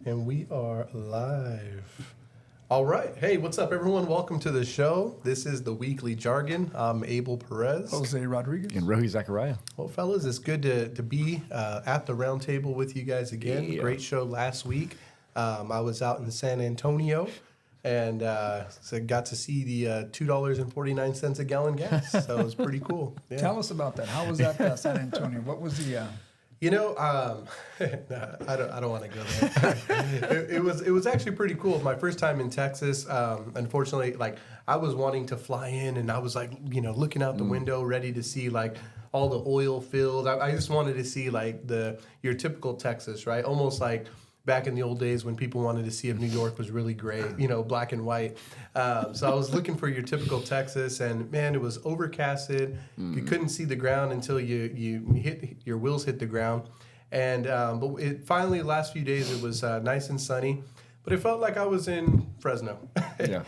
And we are live. All right. Hey, what's up, everyone? Welcome to the show. This is the weekly Jargon. I'm Abel Perez. Jose Rodriguez. And Rohi Zachariah. Well, fellas, it's good to be at the round table with you guys again. Yeah. Great show last week. I was out in San Antonio and so got to see the $2.49 a gallon gas. So it was pretty cool. Yeah. Tell us about that. How was that San Antonio? What was the... You know, I don't want to go there. it was actually pretty cool. My first time in Texas. Unfortunately, like I was wanting to fly in, and I was like, looking out the window, ready to see like all the oil fields. I just wanted to see like your typical Texas, right? Almost like back in the old days when people wanted to see if New York was really great, black and white. So I was looking for your typical Texas, and man, it was overcasted. You couldn't see the ground until your wheels hit the ground. And but it finally, the last few days, it was nice and sunny. But it felt like I was in Fresno. Yeah.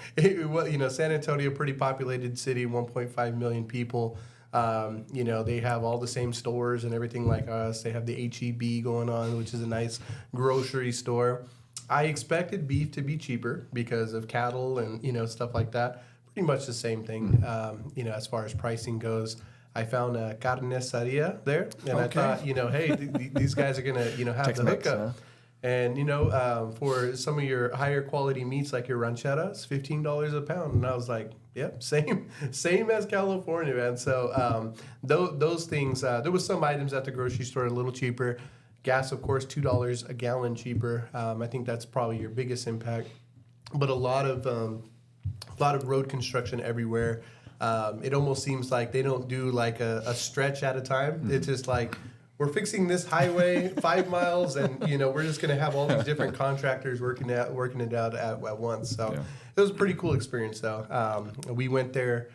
San Antonio, pretty populated city, 1.5 million people. They have all the same stores and everything like us. They have the HEB going on, which is a nice grocery store. I expected beef to be cheaper because of cattle and, stuff like that. Pretty much the same thing, as far as pricing goes. I found a carniceria there, and I thought, hey, these guys are going to, have Tex-Mex, the hookup. huh? And, for some of your higher quality meats like your rancheras, $15 a pound. And I was like, yep, same as California, man. So those things, there was some items at the grocery store a little cheaper. Gas, of course, $2 a gallon cheaper. I think that's probably your biggest impact. But a lot of road construction everywhere. It almost seems like they don't do like a stretch at a time. It's just like, we're fixing this highway 5 miles, and we're just going to have all these different contractors working it out at once. So It was a pretty cool experience, though. We went there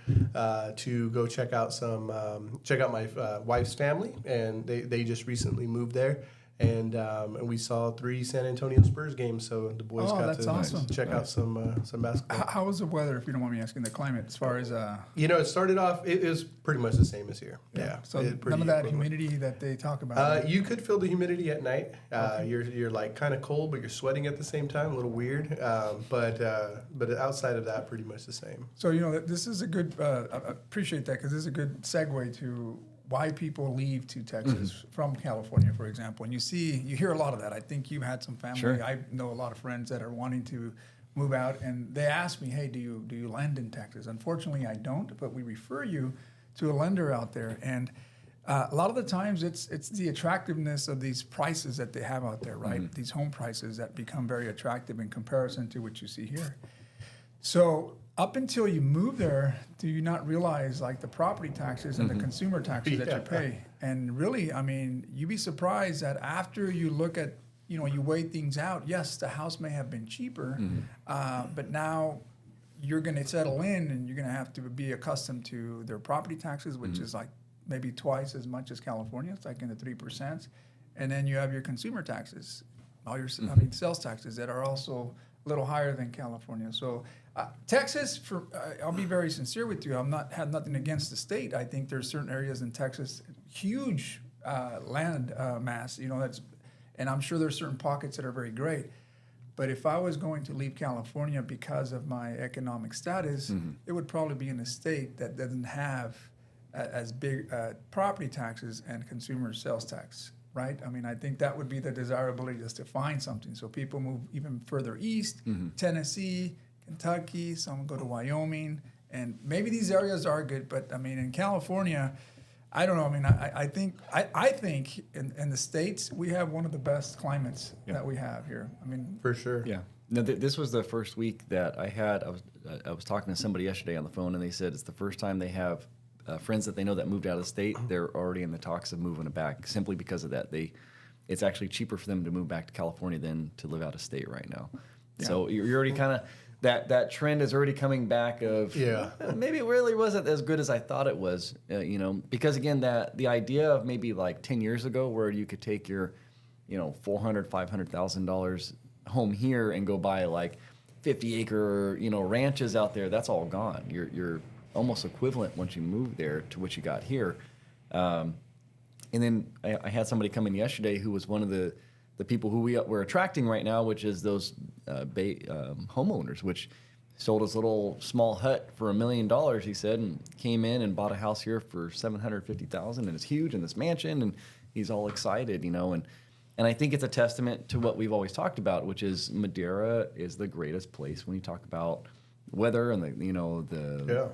to go check out my wife's family, and they just recently moved there. And we saw 3 San Antonio Spurs games, so the boys got to awesome. check out some basketball. How was the weather, if you don't mind me asking, the climate, as far as... It started off, it was pretty much the same as here. Yeah. So none of that humidity that they talk about? You could feel the humidity at night. You're like kind of cold, but you're sweating at the same time, a little weird. But outside of that, pretty much the same. So, this is a good... I appreciate that, because this is a good segue to... why people leave to Texas from California, for example. And you hear a lot of that. I think you had some family. Sure. I know a lot of friends that are wanting to move out, and they ask me, hey, do you lend in Texas? Unfortunately, I don't, but we refer you to a lender out there. And a lot of the times it's the attractiveness of these prices that they have out there, right? These home prices that become very attractive in comparison to what you see here. So up until you move there, do you not realize like the property taxes and the consumer taxes that you pay? And really, I mean, you'd be surprised that after you look at, you weigh things out, yes, the house may have been cheaper, but now you're going to settle in and you're going to have to be accustomed to their property taxes, which is like maybe twice as much as California. It's like in the 3%. And then you have your consumer taxes, all your sales taxes that are also a little higher than California. So Texas, I'll be very sincere with you. Had nothing against the state. I think there's certain areas in Texas, huge land mass. And I'm sure there's certain pockets that are very great. But if I was going to leave California because of my economic status, it would probably be in a state that doesn't have as big property taxes and consumer sales tax. Right? I mean, I think that would be the desirability, just to find something. So people move even further east, Tennessee, Kentucky, some go to Wyoming, and maybe these areas are good, but I mean, in California, I don't know. I mean, I think in the States, we have one of the best climates that we have here. I mean, For sure. Yeah. No, this was the first week that I was talking to somebody yesterday on the phone, and they said it's the first time they have friends that they know that moved out of the state. They're already in the talks of moving it back simply because of that. It's actually cheaper for them to move back to California than to live out of state right now. Yeah. So you're already kind of that trend is already coming back of maybe it really wasn't as good as I thought it was. Because again, the idea of maybe like 10 years ago where you could take your $400,000-$500,000 home here and go buy like 50-acre ranches out there, that's all gone. You're almost equivalent once you move there to what you got here. And then I had somebody come in yesterday who was one of the the people who we're attracting right now, which is those homeowners, which sold his little small hut for $1 million, he said, and came in and bought a house here for $750,000, and it's huge in this mansion, and he's all excited, and I think it's a testament to what we've always talked about, which is Madera is the greatest place when you talk about weather and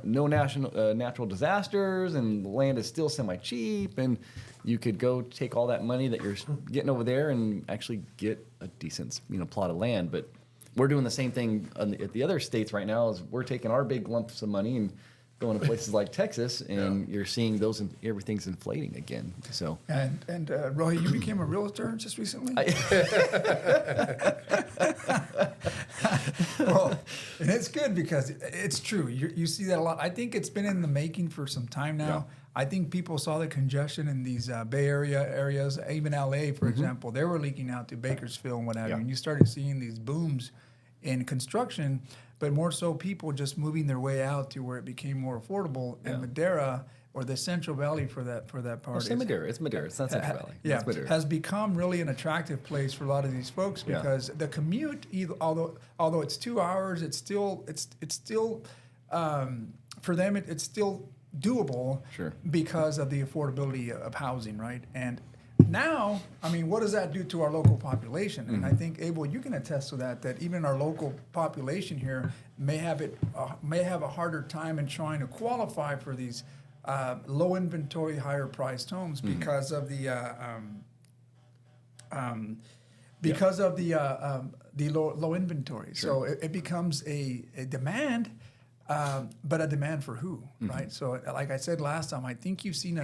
no natural disasters, and the land is still semi-cheap, and you could go take all that money that you're getting over there and actually get a decent plot of land. But we're doing the same thing at the other states right now. Is we're taking our big lumps of money and going to places like Texas, and you're seeing those, and everything's inflating again. So and Roy, you became a realtor just recently. Well, and it's good because it's true. You see that a lot. I think it's been in the making for some time now. Yeah. I think people saw the congestion in these Bay Area areas, even LA, for example. They were leaking out to Bakersfield and what have you. And you started seeing these booms in construction, but more so people just moving their way out to where it became more affordable. And Madera, or the Central Valley for that part. It's Madera. It's Madera. It's not Central Valley. Yeah, has become really an attractive place for a lot of these folks because the commute, although it's 2 hours, it's still for them it's still doable. Sure. Because of the affordability of housing, right? And now, I mean, what does that do to our local population? And I think, Abel, you can attest to that even our local population here may have a harder time in trying to qualify for these low inventory, higher priced homes because of the low inventory. Sure. So it becomes a demand, but a demand for who, right? So, like I said last time, I think you've seen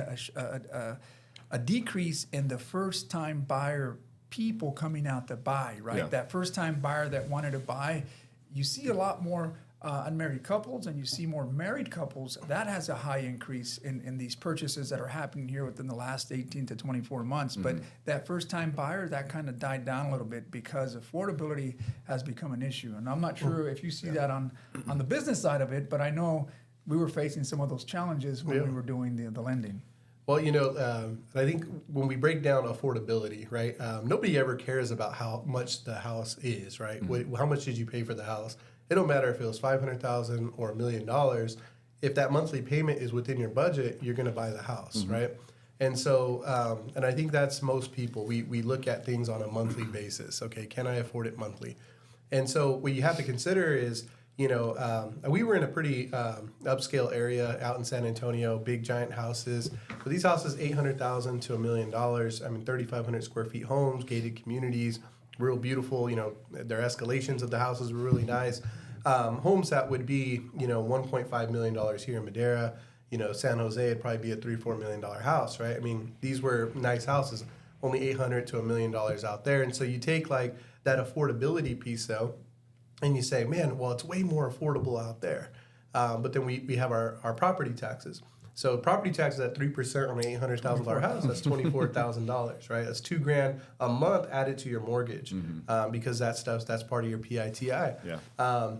a decrease in the first-time buyer people coming out to buy, right? Yeah. That first-time buyer that wanted to buy, you see a lot more unmarried couples, and you see more married couples. That has a high increase in these purchases that are happening here within the last 18 to 24 months. But that first-time buyer, that kind of died down a little bit because affordability has become an issue. And I'm not sure if you see that on the business side of it, but I know we were facing some of those challenges when we were doing the lending. Well, I think when we break down affordability, right, nobody ever cares about how much the house is, right? How much did you pay for the house? It don't matter if it was $500,000 or $1 million. If that monthly payment is within your budget, you're going to buy the house, right? And so, and I think that's most people. We look at things on a monthly basis. Okay, can I afford it monthly? And so what you have to consider is, we were in a pretty upscale area out in San Antonio, big giant houses. But these houses, $800,000 to $1 million. 3,500 square feet homes, gated communities, real beautiful. Their escalations of the houses were really nice. Homes that would be, $1.5 million here in Madera. San Jose would probably be a $3-4 million house, right? I mean, these were nice houses, only $800,000 to $1 million out there. And so you take like that affordability piece though, and you say, man, well, it's way more affordable out there. But then we have our property taxes. So property taxes at 3% on an $800,000 house, that's $24,000, right? That's $2,000 a month added to your mortgage because that's part of your PITI. Yeah.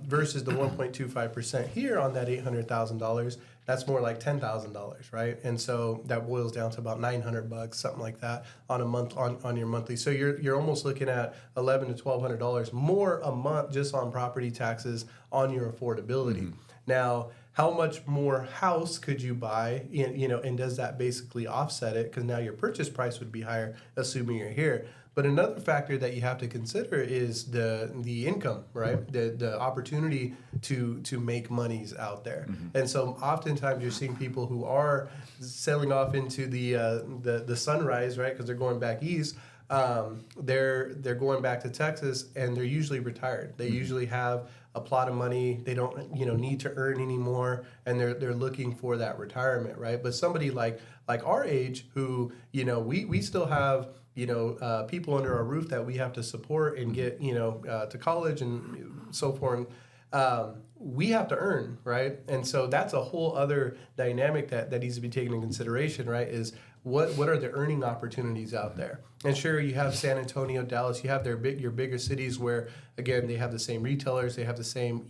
Versus the 1.25% here on that $800,000, that's more like $10,000, right? And so that boils down to about $900, something like that, on a month on your monthly. So you're almost looking at $1,100 to $1,200 more a month just on property taxes on your affordability. Now, how much more house could you buy? And does that basically offset it? Because now your purchase price would be higher, assuming you're here. But another factor that you have to consider is the income, right? The opportunity to make monies out there. And so oftentimes you're seeing people who are sailing off into the sunrise, right? Because they're going back east. They're going back to Texas, and they're usually retired. They usually have a plot of money. They don't need to earn anymore, and they're looking for that retirement, right? But somebody like our age, who we still have people under our roof that we have to support and get to college and so forth. We have to earn, right? And so that's a whole other dynamic that needs to be taken into consideration, right? Is what are the earning opportunities out there? And sure, you have San Antonio, Dallas, you have your bigger cities where, again, they have the same retailers, they have the same,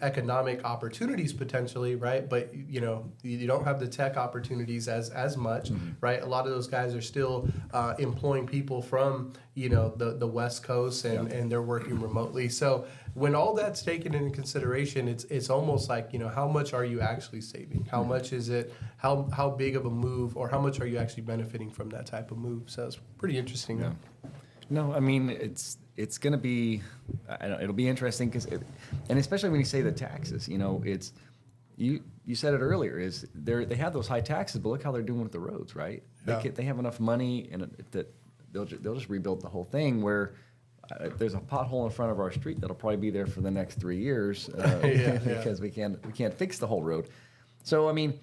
economic opportunities potentially, right? But, you don't have the tech opportunities as much, right? A lot of those guys are still employing people from, the West Coast and they're working remotely. So when all that's taken into consideration, it's almost like, how much are you actually saving? How much is it? How big of a move, or how much are you actually benefiting from that type of move? So it's pretty interesting. Yeah. No, I mean, it's going to be, it'll be interesting and especially when you say the taxes, it's, you said it earlier, is they have those high taxes, but look how they're doing with the roads, right? Yeah. They have enough money and that they'll just rebuild the whole thing, where there's a pothole in front of our street that'll probably be there for the next 3 years because we can't fix the whole road. So, I mean,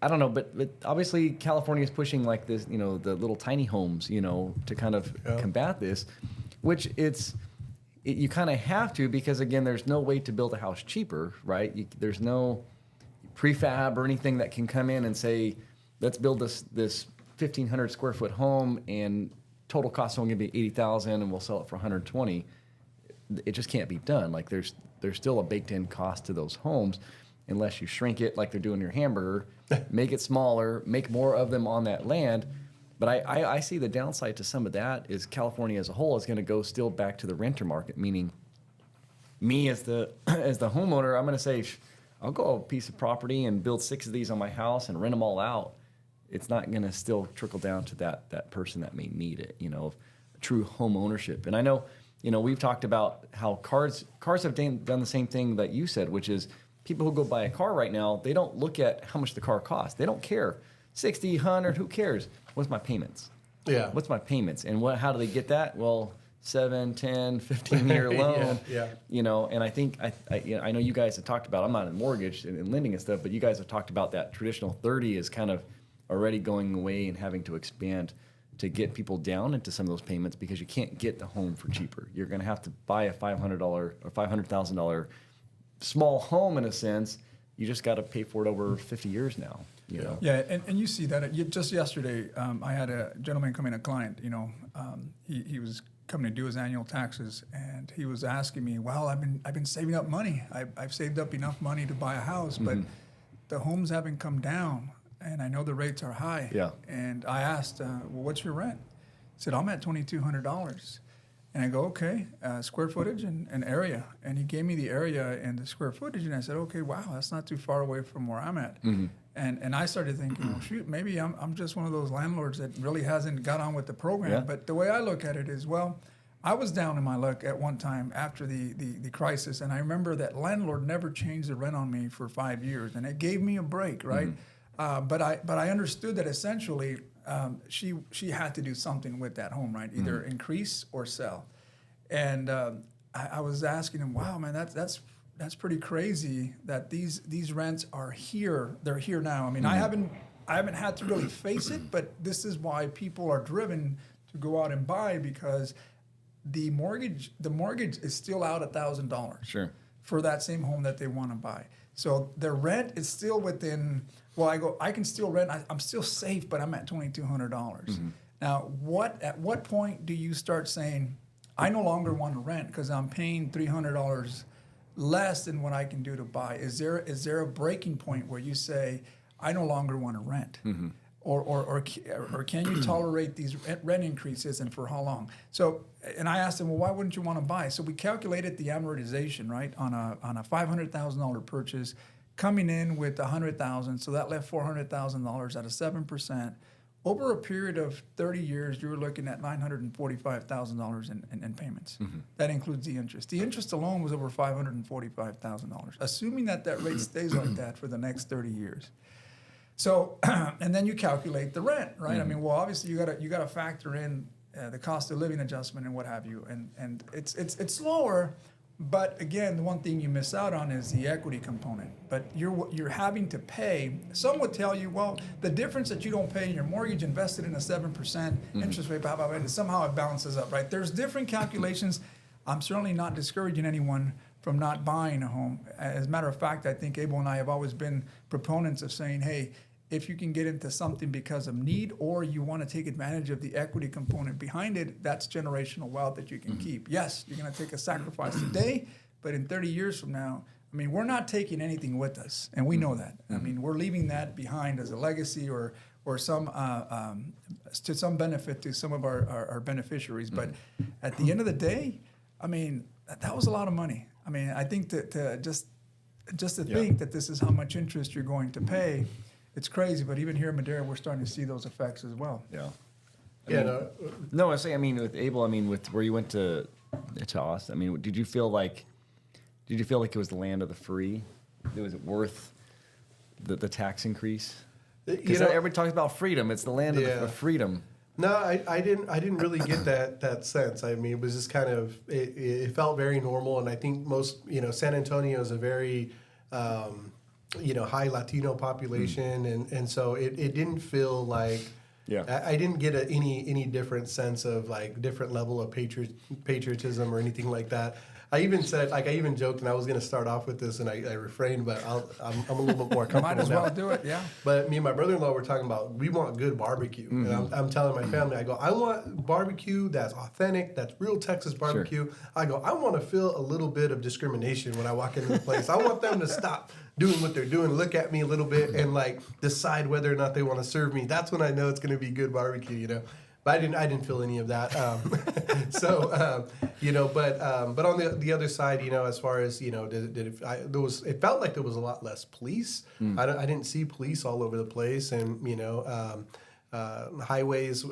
I don't know, but obviously California is pushing like this, the little tiny homes, to kind of combat this, which you kind of have to, because again, there's no way to build a house cheaper, right? There's no prefab or anything that can come in and say, let's build this 1,500 square foot home and total cost is only going to be $80,000 and we'll sell it for $120,000. It just can't be done. Like there's still a baked in cost to those homes, unless you shrink it like they're doing your hamburger, make it smaller, make more of them on that land. But I see the downside to some of that is California as a whole is going to go still back to the renter market, meaning me as the homeowner, I'm going to say, I'll go a piece of property and build 6 of these on my house and rent them all out. It's not going to still trickle down to that person that may need it, true home ownership. And I know, we've talked about how cars have done the same thing that you said, which is people who go buy a car right now, they don't look at how much the car costs. They don't care. 60, 100, who cares? What's my payments? Yeah. What's my payments? And how do they get that? Well, 7, 10, 15-year loan. Yeah. And I think, I know you guys have talked about, I'm not in mortgage and lending and stuff, but you guys have talked about that traditional 30 is kind of already going away and having to expand to get people down into some of those payments, because you can't get the home for cheaper. You're going to have to buy a $500 or $500,000 small home in a sense. You just got to pay for it over 50 years now. Yeah, and you see that just yesterday. I had a gentleman come in, a client. He was coming to do his annual taxes, and he was asking me, "Well, I've been saving up money. I've saved up enough money to buy a house, but the homes haven't come down, and I know the rates are high." Yeah. And I asked, "Well, what's your rent?" He said, "I'm at $2,200." And I go, "Okay, square footage and area." And he gave me the area and the square footage, and I said, "Okay, wow, that's not too far away from where I'm at." And I started thinking, well, shoot, maybe I'm just one of those landlords that really hasn't got on with the program. Yeah. But the way I look at it is, well, I was down in my luck at one time after the crisis, and I remember that landlord never changed the rent on me for 5 years, and it gave me a break, right? But I understood that essentially she had to do something with that home, right? Either increase or sell. And I was asking him, wow, man, that's pretty crazy that these rents are here. They're here now. I mean, I haven't had to really face it, but this is why people are driven to go out and buy, because the mortgage is still out $1,000 Sure. for that same home that they want to buy. So their rent is still within. Well, I can still rent. I'm still safe, but I'm at $2,200. Now, at what point do you start saying, I no longer want to rent because I'm paying $300 less than what I can do to buy? Is there a breaking point where you say, I no longer want to rent? Or can you tolerate these rent increases, and for how long? So, and I asked him, well, why wouldn't you want to buy? So we calculated the amortization, right, on a $500,000 purchase, coming in with $100,000, so that left $400,000 at a 7%. Over a period of 30 years, you were looking at $945,000 in payments. That includes the interest. The interest alone was over $545,000, assuming that rate stays like that for the next 30 years. So, and then you calculate the rent, right? I mean, well, obviously you gotta factor in the cost of living adjustment and what have you, and it's lower. But again, the one thing you miss out on is the equity component. But you're having to pay. Some would tell you, well, the difference that you don't pay in your mortgage invested in a 7% interest rate, somehow it balances up, right? There's different calculations. I'm certainly not discouraging anyone from not buying a home. As a matter of fact, I think Abel and I have always been proponents of saying, hey, if you can get into something because of need, or you want to take advantage of the equity component behind it, that's generational wealth that you can keep. Yes, you're going to take a sacrifice today, but in 30 years from now, I mean, we're not taking anything with us, and we know that. I mean, we're leaving that behind as a legacy or some to some benefit to some of our beneficiaries. But at the end of the day, I mean, that was a lot of money. I mean, I think that just to think that this is how much interest you're going to pay, it's crazy. But even here in Madera, we're starting to see those effects as well. Yeah. No, I say, I mean, with Abel, I mean, with where you went to Austin, I mean, did you feel like it was the land of the free? Was it worth the tax increase? Because everybody talks about freedom. It's the land of freedom. No, I didn't really get that sense. I mean, it was just kind of it felt very normal, and I think most San Antonio is a very high Latino population, and so it didn't feel like I didn't get any different sense of like different level of patriotism or anything like that. I even joked, and I was going to start off with this, and I refrained, but I'm a little bit more comfortable. Might as well do it, yeah. But me and my brother-in-law were talking about we want good barbecue, and I'm telling my family, I go, I want barbecue that's authentic, that's real Texas barbecue. Sure. I go, I want to feel a little bit of discrimination when I walk into the place. I want them to stop doing what they're doing, look at me a little bit, and like decide whether or not they want to serve me. That's when I know it's going to be good barbecue, But I didn't feel any of that. But on the other side, as far as it felt like there was a lot less police. I didn't see police all over the place, and highways.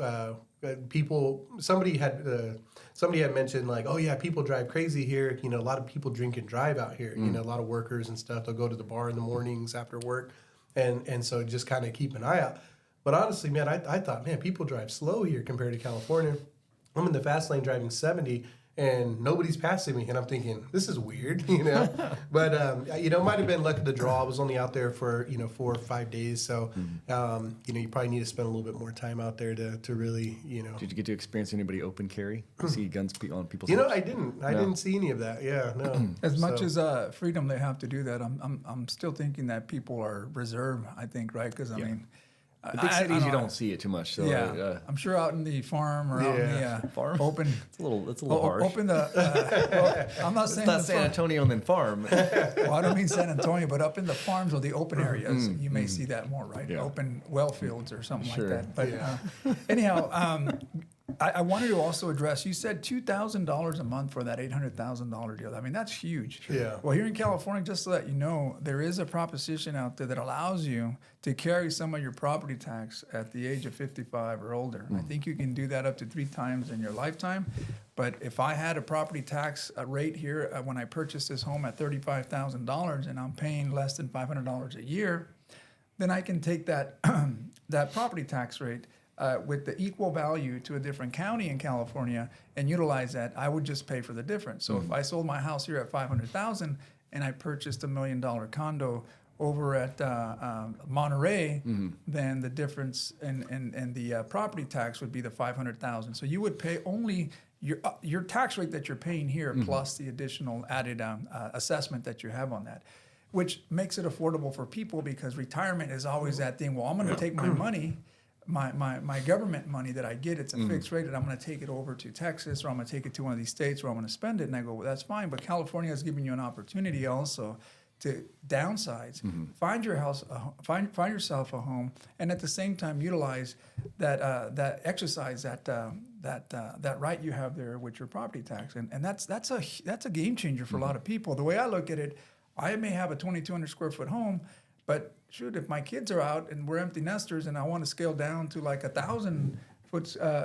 People. Somebody had mentioned like, oh yeah, people drive crazy here. A lot of people drink and drive out here. A lot of workers and stuff. They'll go to the bar in the mornings after work, and so just kind of keep an eye out. But honestly, man, I thought, man, people drive slow here compared to California. I'm in the fast lane driving 70, and nobody's passing me, and I'm thinking, this is weird, But it might have been luck of the draw. I was only out there for 4 or 5 days, so you probably need to spend a little bit more time out there to really, Did you get to experience anybody open carry? See guns on people's? I didn't. I didn't see any of that. Yeah, no. As much as freedom they have to do that, I'm still thinking that people are reserved. I think, right? Because I mean. The big cities, you don't see it too much. So, I'm sure out in the farm or out in the farm open. It's a little harsh. Open the. I'm not saying it's not San Antonio and then farm. Well, I don't mean San Antonio, but up in the farms or the open areas, you may see that more, right? Yeah. Open well fields or something like that. But anyhow, I wanted to also address. You said $2,000 a month for that $800,000 deal. I mean, that's huge. Yeah. Well, here in California, just to let you know, there is a proposition out there that allows you to carry some of your property tax at the age of 55 or older. I think you can do that up to 3 times in your lifetime. But if I had a property tax rate here when I purchased this home at $35,000 and I'm paying less than $500 a year, then I can take that that property tax rate with the equal value to a different county in California and utilize that. I would just pay for the difference. So if I sold my house here at $500,000 and I purchased $1 million condo over at Monterey, then the difference in the property tax would be the $500,000. So you would pay only your tax rate that you're paying here plus the additional added assessment that you have on that, which makes it affordable for people because retirement is always that thing. Well, I'm going to take my money. My government money that I get, it's a fixed rate, and I'm going to take it over to Texas, or I'm going to take it to one of these states where I'm going to spend it. And I go, well, that's fine, but California is giving you an opportunity also to downsize, find yourself a home, and at the same time utilize that exercise that right you have there with your property tax, and that's a game changer for a lot of people. The way I look at it, I may have a 2,200 square foot home, but shoot, if my kids are out and we're empty nesters and I want to scale down to like 1,000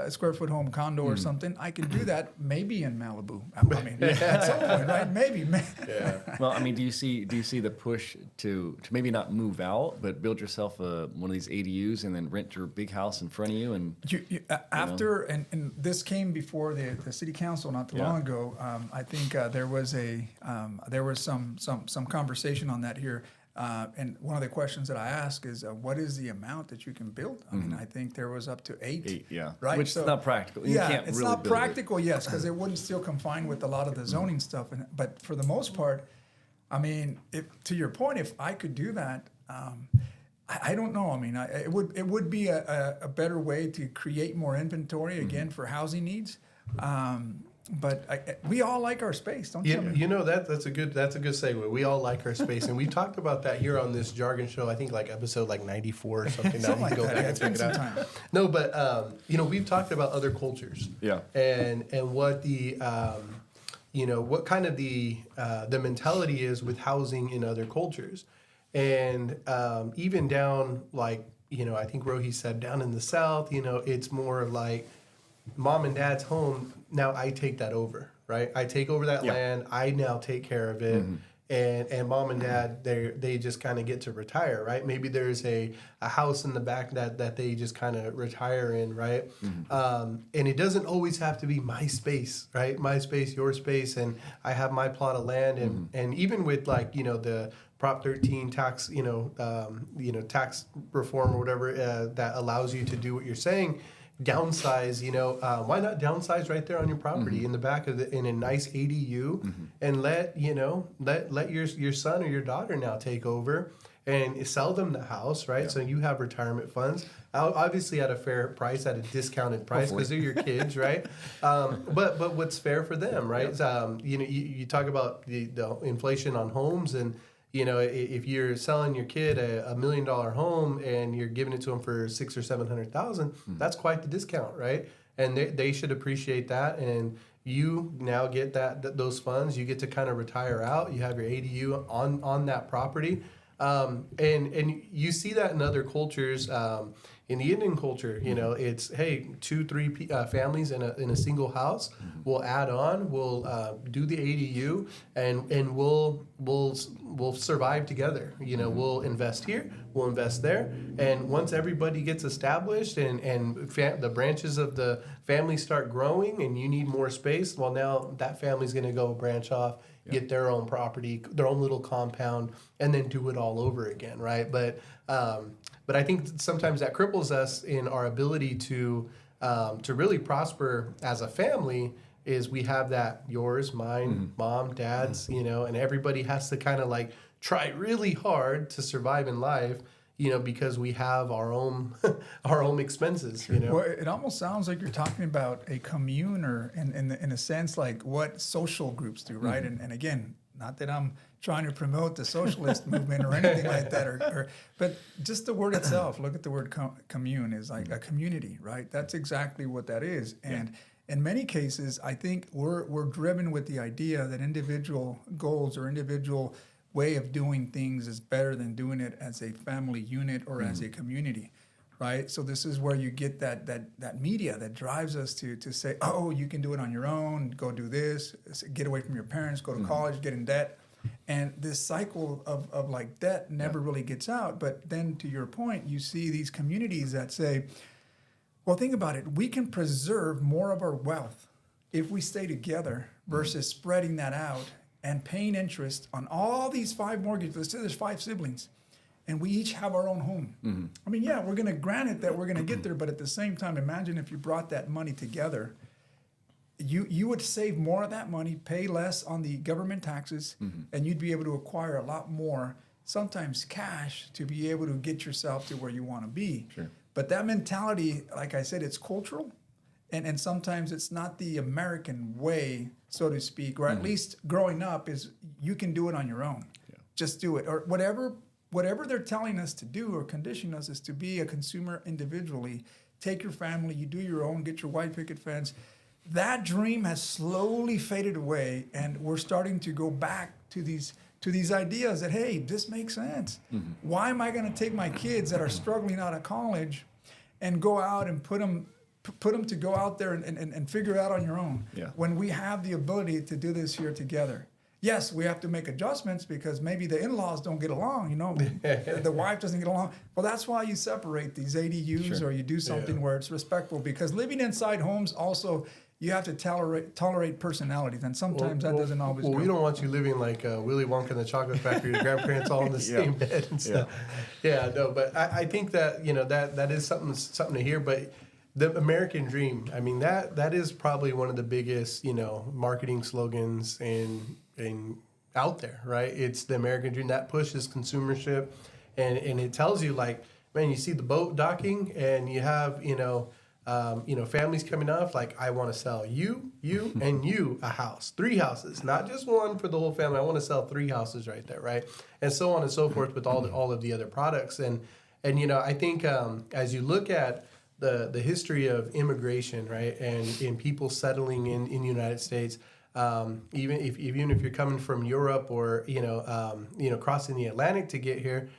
square foot home condo or something, I can do that maybe in Malibu. I mean, at some point, right? Maybe. Yeah. Well, I mean, do you see the push to maybe not move out, but build yourself one of these ADUs and then rent your big house in front of you? And and this came before the city council not too long ago. I think there was some conversation on that here. And one of the questions that I ask is, what is the amount that you can build? I mean, I think there was up to 8. 8, yeah. Right? Which is not practical. You can't it's really not build practical, yes, because it wouldn't still confine with a lot of the zoning stuff. But for the most part, I mean, to your point, if I could do that, I don't know. I mean, it would be a better way to create more inventory again for housing needs. But we all like our space, don't you? You know that's a good segue. We all like our space, and we talked about that here on this Jargon show. I think like episode like 94 or something. Something Now you like can go that. back Yeah, and it's check been it some out. time. No, but we've talked about other cultures. Yeah. And what the what kind of the mentality is with housing in other cultures, and even down like I think Rohi said down in the South, it's more like mom and dad's home. Now I take that over, right? I take over that Yeah. land. I now take care of it. And mom and dad, they just kind of get to retire, right? Maybe there's a house in the back that they just kind of retire in, right? And it doesn't always have to be my space, right? My space, your space, and I have my plot of land. And even with like, the Prop 13 tax, tax reform or whatever that allows you to do what you're saying, downsize, why not downsize right there on your property in the back of in a nice ADU and let your son or your daughter now take over and sell them the house, right? Yeah. So you have retirement funds, obviously at a fair price, at a discounted price because they're your kids, right? But what's fair for them, right? Yeah. You talk about the inflation on homes and if you're selling your kid a $1 million home and you're giving it to them for $600,000 or $700,000, that's quite the discount, right? And they should appreciate that. And you now get those funds. You get to kind of retire out. You have your ADU on that property, and you see that in other cultures. In the Indian culture, it's 2-3 families in a single house. We'll add on. We'll do the ADU, and we'll survive together. We'll invest here. We'll invest there. And once everybody gets established, and the branches of the family start growing, and you need more space, well, now that family's going to go branch off, get their own property, their own little compound, and then do it all over again, right? But I think sometimes that cripples us in our ability to really prosper as a family. Is we have that yours, mine, mom, dad's, and everybody has to kind of like try really hard to survive in life, because we have our own expenses. Well, it almost sounds like you're talking about a commune, or in a sense like what social groups do, right? And again, not that I'm trying to promote the socialist movement or anything like that, but just the word itself. Look at the word commune is like a community, right? That's exactly what that is. And in many cases, I think we're driven with the idea that individual goals or individual way of doing things is better than doing it as a family unit or as a community, right? So this is where you get that media that drives us to say, oh, you can do it on your own, go do this, get away from your parents, go to college, get in debt. And this cycle of like debt never really gets out. But then to your point, you see these communities that say, well, think about it. We can preserve more of our wealth if we stay together versus spreading that out and paying interest on all these 5 mortgages. Let's say there's 5 siblings, and we each have our own home. I mean, yeah, we're going to grant it that we're going to get there, but at the same time, imagine if you brought that money together. You would save more of that money, pay less on the government taxes, and you'd be able to acquire a lot more, sometimes cash, to be able to get yourself to where you want to be. Sure. But that mentality, like I said, it's cultural, and sometimes it's not the American way, so to speak, or at least growing up is you can do it on your own. Yeah. Just do it. Or whatever they're telling us to do or conditioning us is to be a consumer individually. Take your family, you do your own, get your white picket fence. That dream has slowly faded away, and we're starting to go back to these ideas that, hey, this makes sense. Why am I going to take my kids that are struggling out of college and go out and put them to go out there and figure it out on your own when we have the ability to do this here together? Yes, we have to make adjustments because maybe the in-laws don't get along, the wife doesn't get along. Well, that's why you separate these ADUs or you do something where it's respectful, because living inside homes also, you have to tolerate personalities, and sometimes that doesn't always do. Well, we don't want you living like Willy Wonka in the Chocolate Factory, your grandparents all in the same bed and stuff. Yeah, no, but I think that, that is something to hear, but the American dream, I mean, that is probably one of the biggest, marketing slogans in out there, right? It's the American dream that pushes consumership. and it tells you like, man, you see the boat docking, and you have families coming off. Like, I want to sell you, and you a house, 3 houses, not just one for the whole family. I want to sell 3 houses right there, right, and so on and so forth with all of the other products. And I think as you look at the history of immigration, right, and people settling in the United States. Even if you're coming from Europe or crossing the Atlantic to get here,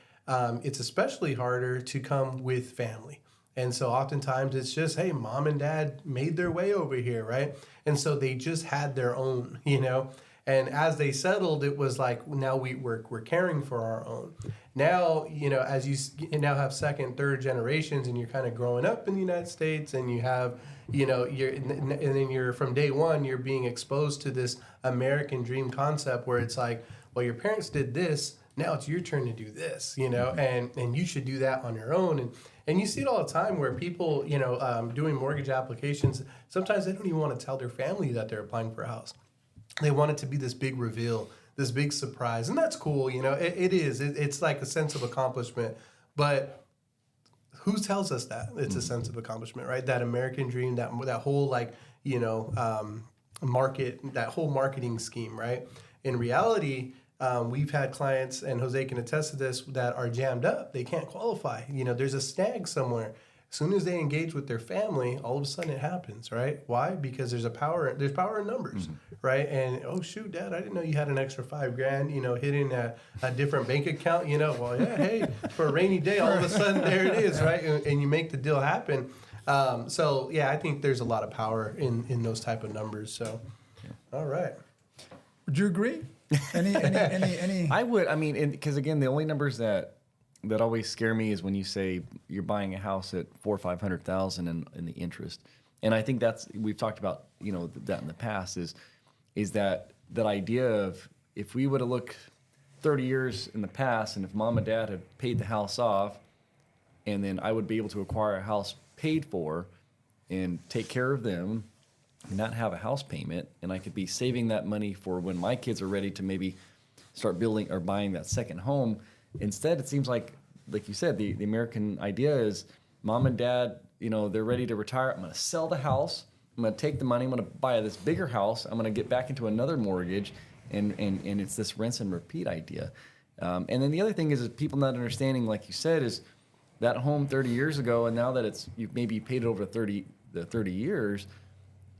it's especially harder to come with family. And so oftentimes it's just, hey, mom and dad made their way over here, right? And so they just had their own, And as they settled, it was like, now we're caring for our own. Now, as you now have second, third generations, and you're kind of growing up in the United States, and you have, and then you're from day one, you're being exposed to this American dream concept where it's like, well, your parents did this, now it's your turn to do this, and you should do that on your own. And you see it all the time where people, doing mortgage applications, sometimes they don't even want to tell their family that they're applying for a house. They want it to be this big reveal, this big surprise. And that's cool, it is. It's like a sense of accomplishment. But who tells us that it's a sense of accomplishment, right? That American dream, that whole market, that whole marketing scheme, right? In reality, we've had clients, and Jose can attest to this, that are jammed up. They can't qualify. There's a snag somewhere. As soon as they engage with their family, all of a sudden it happens, right? Why? Because there's power in numbers, right? And, oh, shoot, Dad, I didn't know you had an extra $5,000, hitting a different bank account, well, yeah, hey, for a rainy day, all of a sudden there it is, right? And you make the deal happen. So, yeah, I think there's a lot of power in those type of numbers. So, all right. Would you agree? Any? I would. I mean, because again, the only numbers that always scare me is when you say you're buying a house at $400,000 or $500,000 in the interest, and I think we've talked about that in the past is that idea of if we would have looked 30 years in the past, and if mom and dad had paid the house off, and then I would be able to acquire a house paid for and take care of them, not have a house payment, and I could be saving that money for when my kids are ready to maybe start building or buying that second home. Instead, it seems like you said, the American idea is mom and dad, they're ready to retire. I'm going to sell the house. I'm going to take the money. I'm going to buy this bigger house. I'm going to get back into another mortgage, and it's this rinse and repeat idea. And then the other thing is people not understanding, like you said, is that home 30 years ago, and now that you've maybe paid it over the 30 years.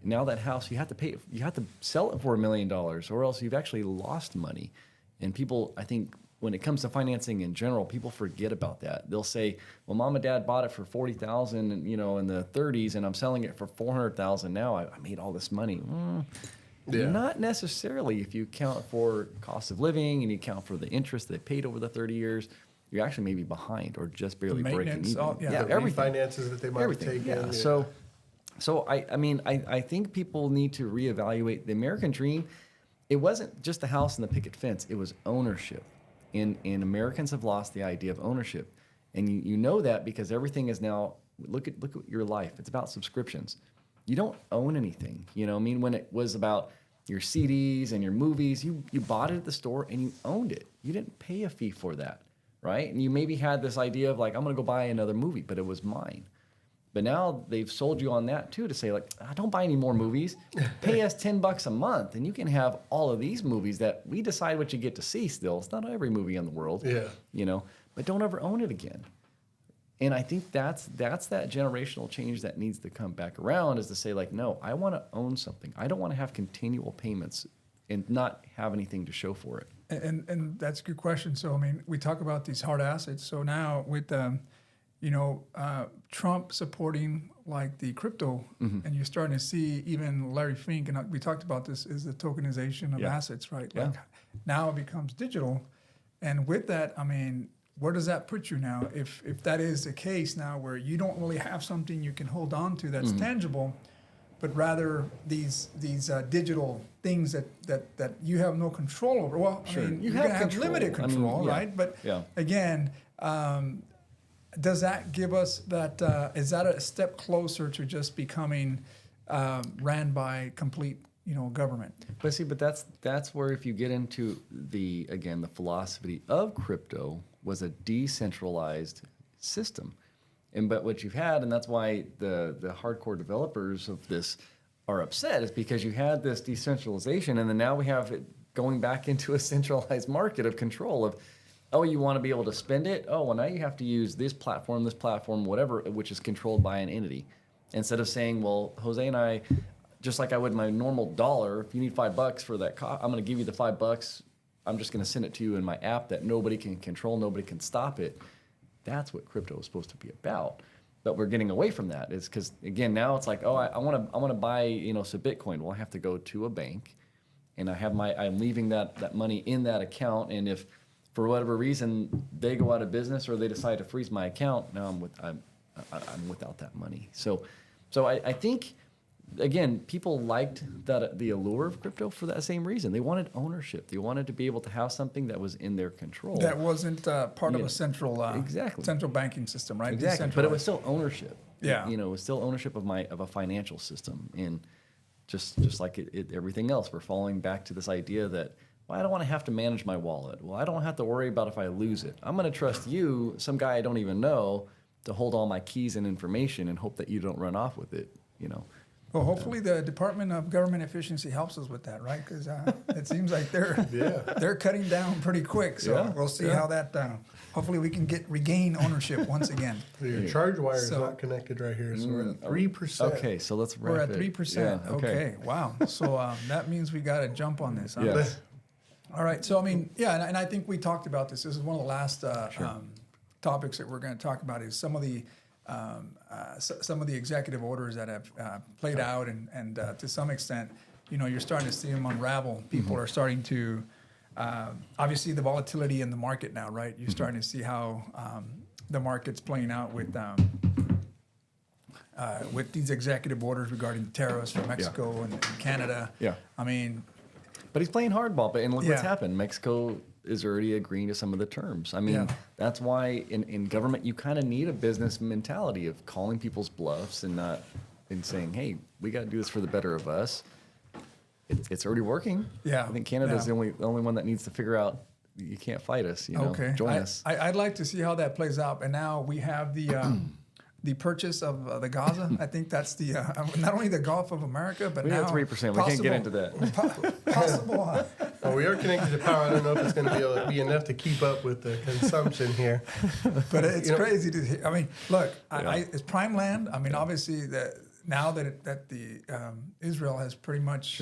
Now that house, you have to sell it for $1 million, or else you've actually lost money. And people, I think, when it comes to financing in general, people forget about that. They'll say, "Well, mom and dad bought it for $40,000, in the 30s, and I'm selling it for $400,000 now. I made all this money." Not necessarily. If you account for cost of living and you account for the interest they paid over the 30 years, you're actually maybe behind or just barely breaking even. Everything. Finances that they might have taken. Yeah. So I think people need to reevaluate the American dream. It wasn't just the house and the picket fence. It was ownership. And Americans have lost the idea of ownership. And you know that because everything is now, look at your life. It's about subscriptions. You don't own anything. When it was about your CDs and your movies, you bought it at the store and you owned it. You didn't pay a fee for that, right? And you maybe had this idea of like, I'm going to go buy another movie, but it was mine. But now they've sold you on that too, to say like, don't buy any more movies. Pay us $10 a month, and you can have all of these movies that we decide what you get to see. Still, it's not every movie in the world, But don't ever own it again. And I think that's that generational change that needs to come back around, is to say like, no, I want to own something. I don't want to have continual payments and not have anything to show for it. And that's a good question. So we talk about these hard assets. So now with Trump supporting like the crypto, and you're starting to see even Larry Fink, and we talked about this, is the tokenization of assets, right? Yeah. Like now it becomes digital. And with that, where does that put you now? If that is the case now, where you don't really have something you can hold on to that's tangible, but rather these digital things that you have no control over. Well, Sure. you have limited control, right? But again, does that give us that? Is that a step closer to just becoming ran by complete, government. But see, that's where if you get into the philosophy of crypto was a decentralized system, but what you've had, and that's why the hardcore developers of this are upset, is because you had this decentralization, and then now we have it going back into a centralized market of control of, oh, you want to be able to spend it? Oh, well, now you have to use this platform, whatever, which is controlled by an entity. Instead of saying, well, Jose and I, just like I would my normal dollar, if you need $5 for that, I'm going to give you the $5. I'm just going to send it to you in my app that nobody can control, nobody can stop it. That's what crypto is supposed to be about. But we're getting away from that. It's because, again, now it's like, oh, I want to buy, some Bitcoin. Well, I have to go to a bank, and I'm leaving that money in that account. And if for whatever reason they go out of business or they decide to freeze my account, now I'm without that money. So I think, again, people liked the allure of crypto for that same reason. They wanted ownership. They wanted to be able to have something that was in their control. That wasn't part of a central banking system, right? Exactly. But it was still ownership. Yeah. It was still ownership of a financial system. And just like everything else, we're falling back to this idea that, well, I don't want to have to manage my wallet. Well, I don't have to worry about if I lose it. I'm going to trust you, some guy I don't even know, to hold all my keys and information and hope that you don't run off with it. Well, hopefully the Department of Government Efficiency helps us with that, right? Because it seems like they're cutting down pretty quick. So we'll see how that. Hopefully we can regain ownership once again. Your charge wire is not connected right here, so we're at 3%. Okay, so let's wrap We're at 3%. Yeah, okay, wow. So that means we got to jump on this. Huh? Yes. All right. So I mean, and I think we talked about this. This is one of the last topics that we're going to talk about. Is some of the executive orders that have played out, and to some extent, you're starting to see them unravel. People are starting to, obviously, the volatility in the market now, right? You're starting to see how the market's playing out with these executive orders regarding the tariffs from Mexico and Canada. Yeah. I mean, but he's playing hardball. And look what's happened. Mexico is already agreeing to some of the terms. I mean, that's why in government you kind of need a business mentality of calling people's bluffs and saying, hey, we got to do this for the better of us. It's already working. Yeah. I think Canada's the only one that needs to figure out you can't fight us. Join us. I'd like to see how that plays out. And now we have the purchase of the Gaza. I think that's the not only the Gulf of America, but we now have 3%. We can't get into that. Possible. Well, we are connected to power. I don't know if it's going to be able to be enough to keep up with the consumption here. But it's crazy to hear. I mean, look, it's prime land. I mean, obviously, now that Israel has pretty much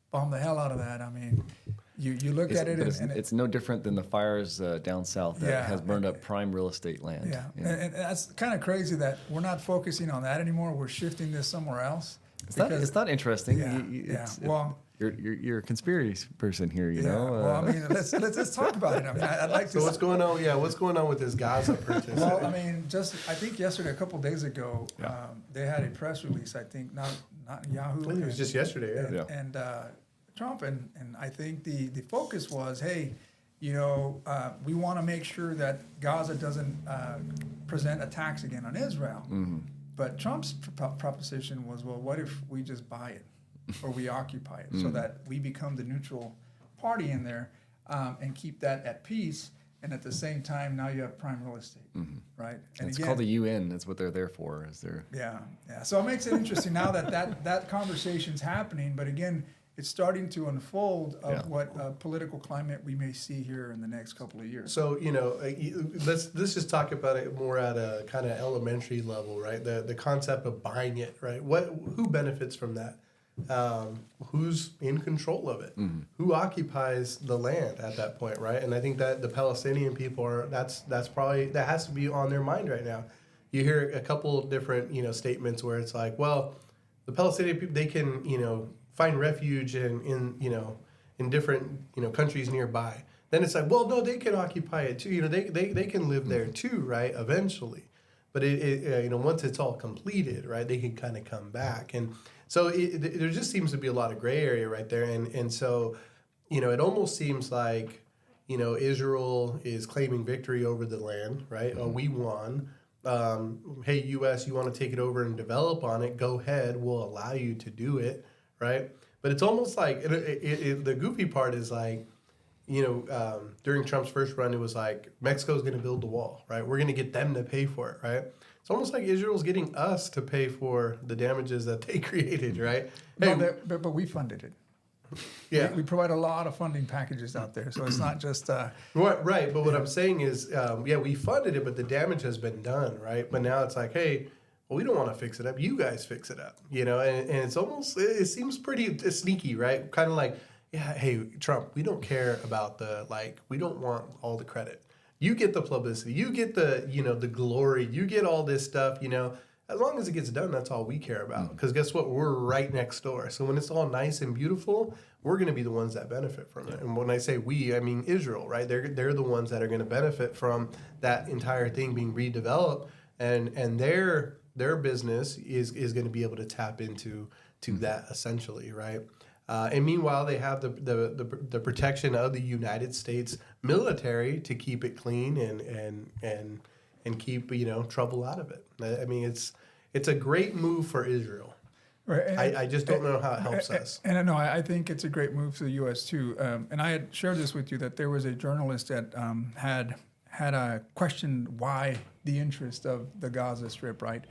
bombed the hell out of that. I mean, you look at it, and it's no different than the fires down south that has burned up prime real estate land. Yeah. And that's kind of crazy that we're not focusing on that anymore. We're shifting this somewhere else. It's not interesting. Well, you're a conspiracy person here, you know. Well, I mean, let's talk about it. I mean, I'd like to. So what's going on? Yeah, what's going on with this Gaza purchase? Well, I mean, I think yesterday, a couple of days ago, they had a press release. I think not Yahoo. I think it was just yesterday. And Trump and I think the focus was, hey, we want to make sure that Gaza doesn't present attacks again on Israel. Mm-hmm. But Trump's proposition was, well, what if we just buy it or we occupy it so that we become the neutral party in there and keep that at peace. And at the same time, now you have prime real estate, right? And it's called the UN. That's what they're there for. Yeah. So it makes it interesting now that conversation's happening. But again, it's starting to unfold of what political climate we may see here in the next couple of years. So, let's just talk about it more at a kind of elementary level, right? The concept of buying it, right? Who benefits from that? Who's in control of it? Mm-hmm. Who occupies the land at that point, right? And I think that the Palestinian people that's probably, that has to be on their mind right now. You hear a couple of different, statements where it's like, well, the Palestinian people, they can, find refuge in different countries nearby. Then it's like, well, no, they can occupy it too. They can live there too, right? Eventually, but once it's all completed, right, they can kind of come back. And so there just seems to be a lot of gray area right there. And so it almost seems like Israel is claiming victory over the land, right? Oh, we won. Hey, U.S., you want to take it over and develop on it? Go ahead. We'll allow you to do it. Right, But it's almost like the goofy part is like, during Trump's first run, it was like Mexico's going to build the wall, right? We're going to get them to pay for it, right? It's almost like Israel's getting us to pay for the damages that they created, right? Hey, But we funded it. yeah. We provide a lot of funding packages out there, so it's not just. Right, but what I'm saying is, we funded it, but the damage has been done, right? But now it's like, hey, well, we don't want to fix it up. You guys fix it up, and it's almost, it seems pretty sneaky, right? Kind of like, yeah, hey, Trump, we don't care about we don't want all the credit. You get the publicity, you get the glory, you get all this stuff, as long as it gets done, that's all we care about. Because guess what? We're right next door. So when it's all nice and beautiful, we're going to be the ones that benefit from it. And when I say we, I mean Israel, right? They're the ones that are going to benefit from that entire thing being redeveloped, and their business is going to be able to tap into that essentially, right? And meanwhile, they have the protection of the United States military to keep it clean and keep trouble out of it. I mean, it's a great move for Israel. Right, I just don't know how it helps us. And I know I think it's a great move for the U.S. too. And I had shared this with you that there was a journalist that had questioned why the interest of the Gaza Strip, right?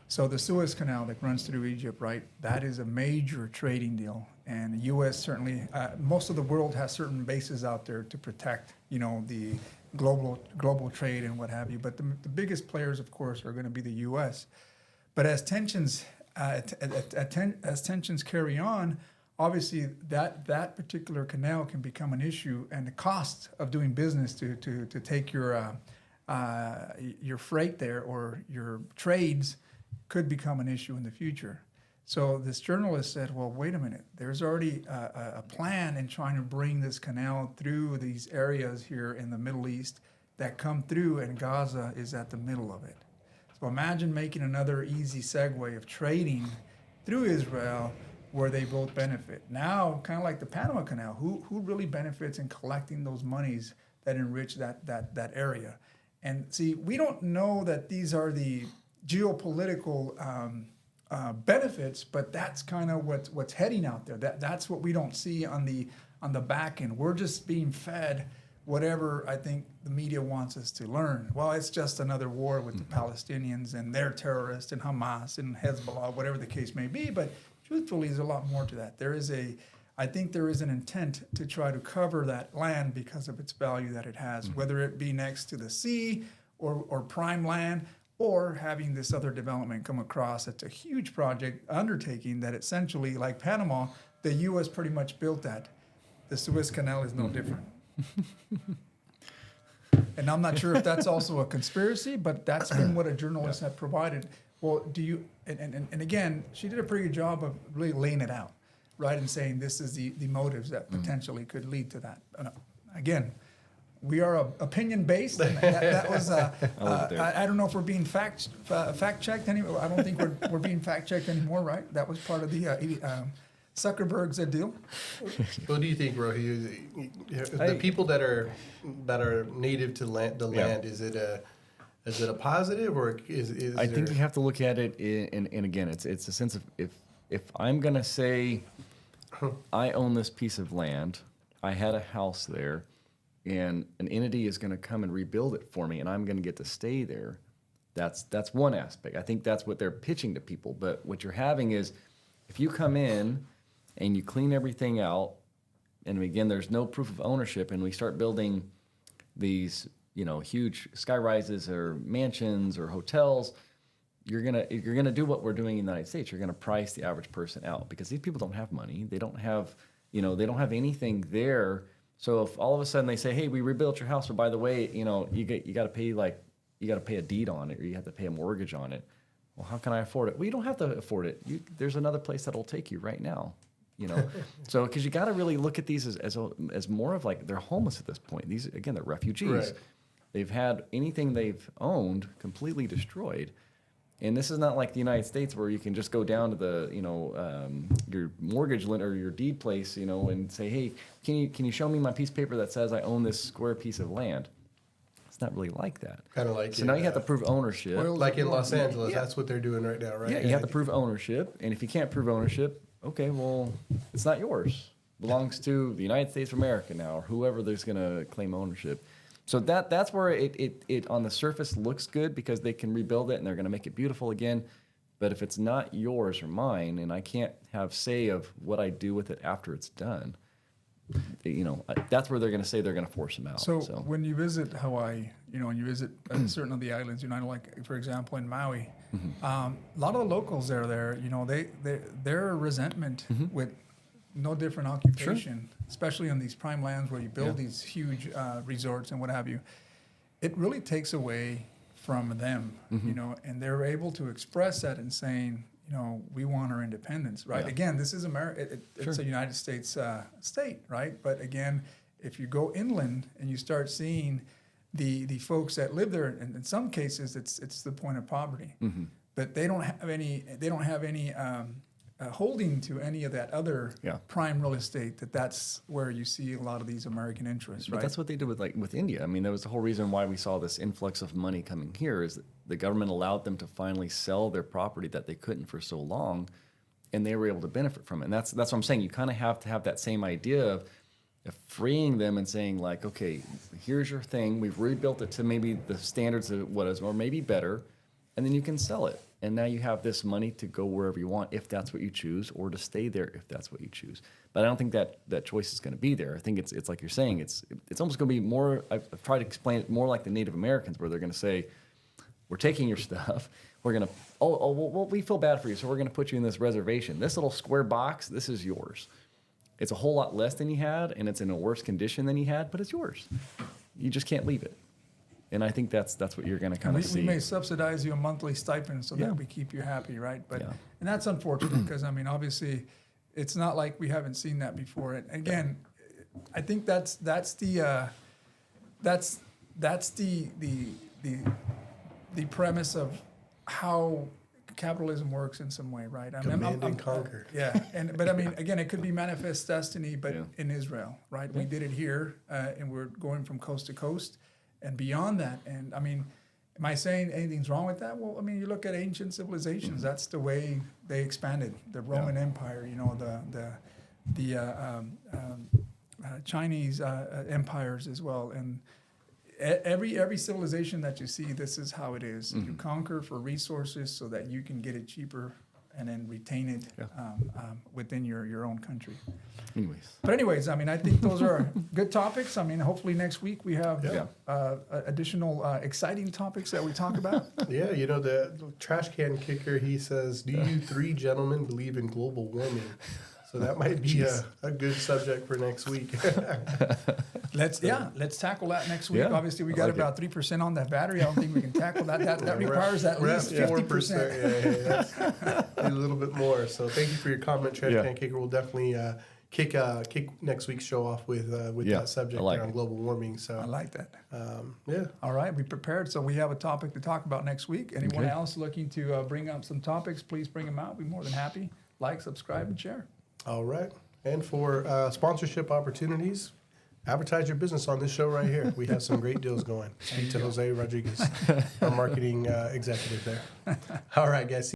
So the Suez Canal that runs through Egypt, right? That is a major trading deal, and the U.S. certainly, most of the world has certain bases out there to protect, the global trade and what have you. But the biggest players, of course, are going to be the U.S. But as tensions carry on, obviously that particular canal can become an issue, and the cost of doing business to take your freight there or your trades could become an issue in the future. So this journalist said, well, wait a minute, there's already a plan in trying to bring this canal through these areas here in the Middle East that come through, and Gaza is at the middle of it. So imagine making another easy segue of trading through Israel where they both benefit. Now, kind of like the Panama Canal, who really benefits in collecting those monies that enrich that area? And see, we don't know that these are the geopolitical benefits, but that's kind of what's heading out there. That's what we don't see on the back end. We're just being fed whatever I think the media wants us to learn. Well, it's just another war with the Palestinians and their terrorists and Hamas and Hezbollah, whatever the case may be. But truthfully, there's a lot more to that. I think there is an intent to try to cover that land because of its value that it has, whether it be next to the sea or prime land, or having this other development come across. It's a huge project undertaking that essentially, like Panama, the U.S. pretty much built that. The Suez Canal is no different. And I'm not sure if that's also a conspiracy, but that's been what a journalist had provided. Well, do you, and again, she did a pretty good job of really laying it out, right, and saying this is the motives that potentially could lead to that. Again, we are opinion-based, and that was, I don't know if we're being fact-checked anymore. I don't think we're being fact-checked anymore, right? That was part of the Zuckerberg's deal. What do you think, Rohi? The people that are native to the land, is it a positive, or is I think you have to look at it and again, it's a sense of if I'm gonna say I own this piece of land, I had a house there, and an entity is going to come and rebuild it for me, and I'm going to get to stay there. That's one aspect. I think that's what they're pitching to people. But what you're having is, if you come in and you clean everything out, and again, there's no proof of ownership, and we start building these, huge skyrises or mansions or hotels, you're gonna do what we're doing in the United States. You're gonna price the average person out because these people don't have money. They don't have, they don't have anything there. So if all of a sudden they say, "Hey, we rebuilt your house, but by the way, you got to pay a deed on it, or you have to pay a mortgage on it." Well, how can I afford it? Well, you don't have to afford it. There's another place that'll take you right now. So because you got to really look at these as more of like they're homeless at this point. These again, they're refugees. Right. They've had anything they've owned completely destroyed. And this is not like the United States where you can just go down to the, your mortgage lender or your deed place, and say, "Hey, can you show me my piece of paper that says I own this square piece of land?" It's not really like that. Kind of like so now you have to prove ownership. Like in Los Angeles, that's what they're doing right now, right? Yeah, you have to prove ownership, and if you can't prove ownership, Okay, well, it's not yours. It belongs to the United States of America now, or whoever there's going to claim ownership. So that's where it on the surface looks good because they can rebuild it and they're going to make it beautiful again. But if it's not yours or mine, and I can't have say of what I do with it after it's done, that's where they're going to say they're going to force them out. So when you visit Hawaii, when you visit certain of the islands, like for example in Maui, a lot of the locals that are there, their resentment with no different occupation, especially on these prime lands where you build these huge resorts and what have you, it really takes away from them, and they're able to express that in saying, we want our independence, right? Yeah. Again, this is America. It's a United States state, right? But again, if you go inland and you start seeing the folks that live there, and in some cases, it's the point of poverty, but they don't have any. They don't have any holding to any of that other prime real estate. That's where you see a lot of these American interests, right? But that's what they did with India. I mean, that was the whole reason why we saw this influx of money coming here is that the government allowed them to finally sell their property that they couldn't for so long, and they were able to benefit from it. And that's what I'm saying. You kind of have to have that same idea of freeing them and saying like, okay, here's your thing. We've rebuilt it to maybe the standards of what is, or maybe better, and then you can sell it. And now you have this money to go wherever you want if that's what you choose, or to stay there if that's what you choose. But I don't think that choice is going to be there. I think it's like you're saying, it's almost going to be more, I've tried to explain it more like the Native Americans, where they're going to say, we're taking your stuff, we're going to, well, we feel bad for you, so we're going to put you in this reservation. This little square box, this is yours. It's a whole lot less than you had, and it's in a worse condition than you had, but it's yours. You just can't leave it. And I think that's what you're going to kind of see. We may subsidize you a monthly stipend so that we keep you happy, right? But and that's unfortunate because obviously, it's not like we haven't seen that before. And again, I think that's the premise of how capitalism works in some way, right? Command and conquer. Yeah, but again, it could be manifest destiny, but in Israel, right? We did it here, and we're going from coast to coast. And beyond that, and am I saying anything's wrong with that? Well, you look at ancient civilizations. That's the way they expanded. The Roman Empire, the Chinese empires as well. And every civilization that you see, this is how it is. You conquer for resources so that you can get it cheaper and then retain it within your own country. Anyways, I think those are good topics. Hopefully next week we have additional exciting topics that we talk about. Yeah, the trash can kicker, he says, do you three gentlemen believe in global warming? So that might be a good subject for next week. Let's tackle that next week. Obviously, we got about 3% on that battery. I don't think we can tackle that. That requires at least 50%. Yeah, a little bit more. So thank you for your comment, Trash Can Kicker. We'll definitely kick next week's show off with that subject on global warming. So I like that. Yeah. All right, we prepared. So we have a topic to talk about next week. Anyone else looking to bring up some topics, please bring them out. We'd be more than happy. Like, subscribe, and share. All right. And for sponsorship opportunities, advertise your business on this show right here. We have some great deals going. Speak to Jose Rodriguez, our marketing executive there. All right, guys.